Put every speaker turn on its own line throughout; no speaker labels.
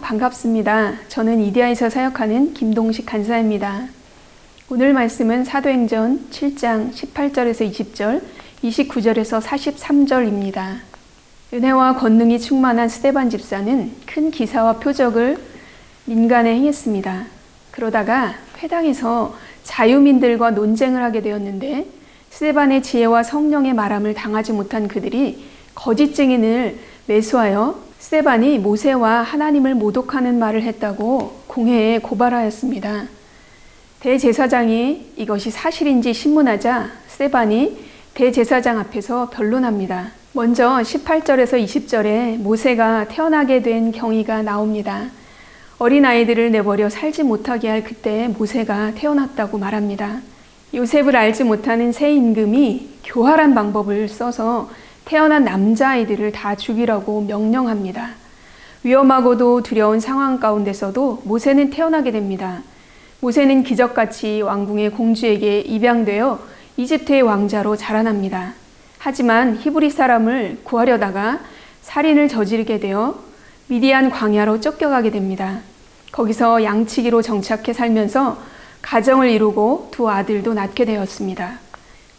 반갑습니다. 저는 이디야에서 사역하는 김동식 간사입니다. 오늘 말씀은 사도행전 7장 18절에서 20절, 29절에서 43절입니다. 은혜와 권능이 충만한 스데반 집사는 큰 기사와 표적을 민간에 행했습니다. 그러다가 회당에서 자유민들과 논쟁을 하게 되었는데 스데반의 지혜와 성령의 말함을 당하지 못한 그들이 거짓 증인을 매수하여 스데반이 모세와 하나님을 모독하는 말을 했다고 공회에 고발하였습니다. 대제사장이 이것이 사실인지 신문하자 스데반이 대제사장 앞에서 변론합니다. 먼저 18절에서 20절에 모세가 태어나게 된 경위가 나옵니다. 어린아이들을 내버려 살지 못하게 할 그때 모세가 태어났다고 말합니다. 요셉을 알지 못하는 새 임금이 교활한 방법을 써서 태어난 남자아이들을 다 죽이라고 명령합니다. 위험하고도 두려운 상황 가운데서도 모세는 태어나게 됩니다. 모세는 기적같이 왕궁의 공주에게 입양되어 이집트의 왕자로 자라납니다. 하지만 히브리 사람을 구하려다가 살인을 저지르게 되어 미디안 광야로 쫓겨가게 됩니다. 거기서 양치기로 정착해 살면서 가정을 이루고 두 아들도 낳게 되었습니다.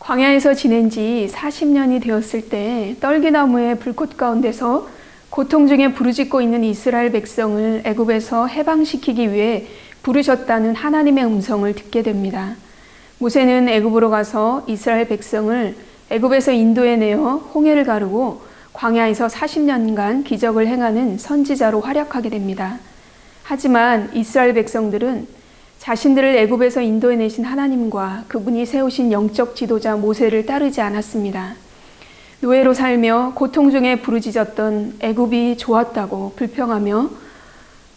광야에서 지낸 지 40년이 되었을 때 떨기나무의 불꽃 가운데서 고통 중에 부르짖고 있는 이스라엘 백성을 애굽에서 해방시키기 위해 부르셨다는 하나님의 음성을 듣게 됩니다. 모세는 애굽으로 가서 이스라엘 백성을 애굽에서 인도해내어 홍해를 가르고 광야에서 40년간 기적을 행하는 선지자로 활약하게 됩니다. 하지만 이스라엘 백성들은 자신들을 애굽에서 인도해내신 하나님과 그분이 세우신 영적 지도자 모세를 따르지 않았습니다. 노예로 살며 고통 중에 부르짖었던 애굽이 좋았다고 불평하며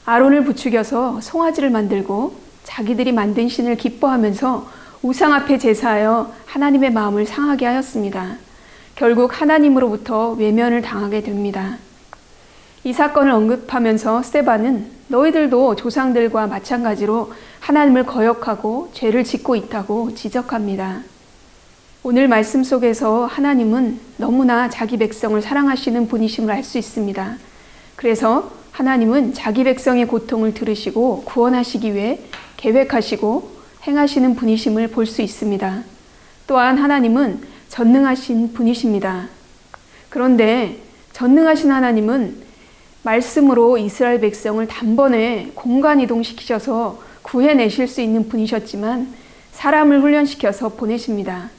아론을 부추겨서 송아지를 만들고 자기들이 만든 신을 기뻐하면서 우상 앞에 제사하여 하나님의 마음을 상하게 하였습니다. 결국 하나님으로부터 외면을 당하게 됩니다. 이 사건을 언급하면서 스데반은 너희들도 조상들과 마찬가지로 하나님을 거역하고 죄를 짓고 있다고 지적합니다. 오늘 말씀 속에서 하나님은 너무나 자기 백성을 사랑하시는 분이심을 알 수 있습니다. 그래서 하나님은 자기 백성의 고통을 들으시고 구원하시기 위해 계획하시고 행하시는 분이심을 볼 수 있습니다. 또한 하나님은 전능하신 분이십니다. 그런데 전능하신 하나님은 말씀으로 이스라엘 백성을 단번에 공간 이동시키셔서 구해내실 수 있는 분이셨지만 사람을 훈련시켜서 보내십니다.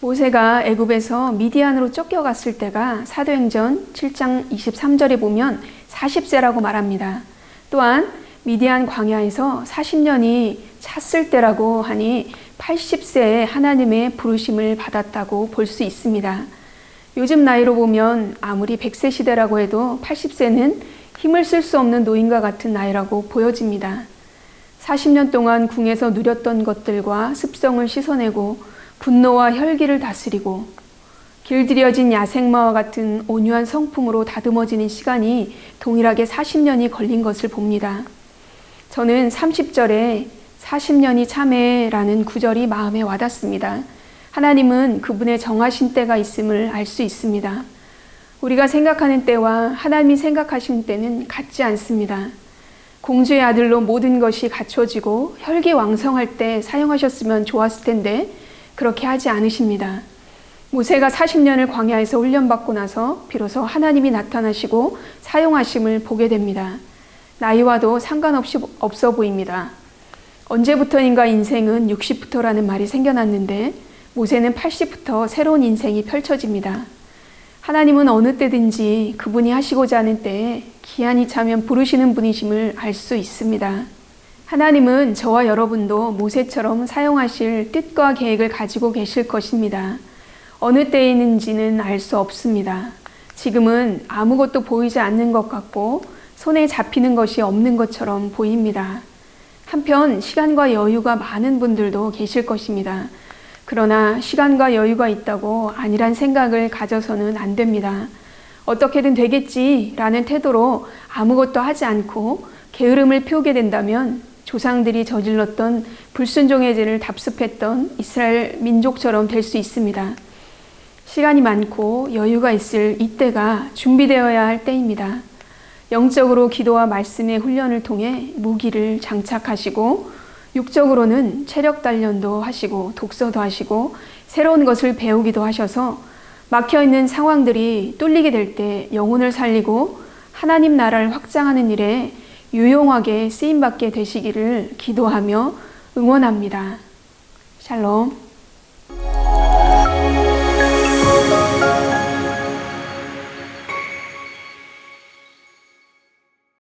모세가 애굽에서 미디안으로 쫓겨갔을 때가 사도행전 7장 23절에 보면 40세라고 말합니다. 또한 미디안 광야에서 40년이 찼을 때라고 하니 80세에 하나님의 부르심을 받았다고 볼 수 있습니다. 요즘 나이로 보면 아무리 100세 시대라고 해도 80세는 힘을 쓸 수 없는 노인과 같은 나이라고 보여집니다. 40년 동안 궁에서 누렸던 것들과 습성을 씻어내고 분노와 혈기를 다스리고 길들여진 야생마와 같은 온유한 성품으로 다듬어지는 시간이 동일하게 40년이 걸린 것을 봅니다. 저는 30절에 40년이 참해라는 구절이 마음에 와닿습니다. 하나님은 그분의 정하신 때가 있음을 알 수 있습니다. 우리가 생각하는 때와 하나님이 생각하신 때는 같지 않습니다. 공주의 아들로 모든 것이 갖춰지고 혈기왕성할 때 사용하셨으면 좋았을 텐데 그렇게 하지 않으십니다. 모세가 40년을 광야에서 훈련받고 나서 비로소 하나님이 나타나시고 사용하심을 보게 됩니다. 나이와도 상관없이 없어 보입니다. 언제부터인가 인생은 60부터라는 말이 생겨났는데 모세는 80부터 새로운 인생이 펼쳐집니다. 하나님은 어느 때든지 그분이 하시고자 하는 때에 기한이 차면 부르시는 분이심을 알 수 있습니다. 하나님은 저와 여러분도 모세처럼 사용하실 뜻과 계획을 가지고 계실 것입니다. 어느 때에 있는지는 알 수 없습니다. 지금은 아무것도 보이지 않는 것 같고 손에 잡히는 것이 없는 것처럼 보입니다. 한편 시간과 여유가 많은 분들도 계실 것입니다. 그러나 시간과 여유가 있다고 아니란 생각을 가져서는 안 됩니다. 어떻게든 되겠지라는 태도로 아무것도 하지 않고 게으름을 피우게 된다면 조상들이 저질렀던 불순종의 죄를 답습했던 이스라엘 민족처럼 될 수 있습니다. 시간이 많고 여유가 있을 이때가 준비되어야 할 때입니다. 영적으로 기도와 말씀의 훈련을 통해 무기를 장착하시고 육적으로는 체력 단련도 하시고 독서도 하시고 새로운 것을 배우기도 하셔서 막혀있는 상황들이 뚫리게 될 때 영혼을 살리고 하나님 나라를 확장하는 일에 유용하게 쓰임받게 되시기를 기도하며 응원합니다. 샬롬.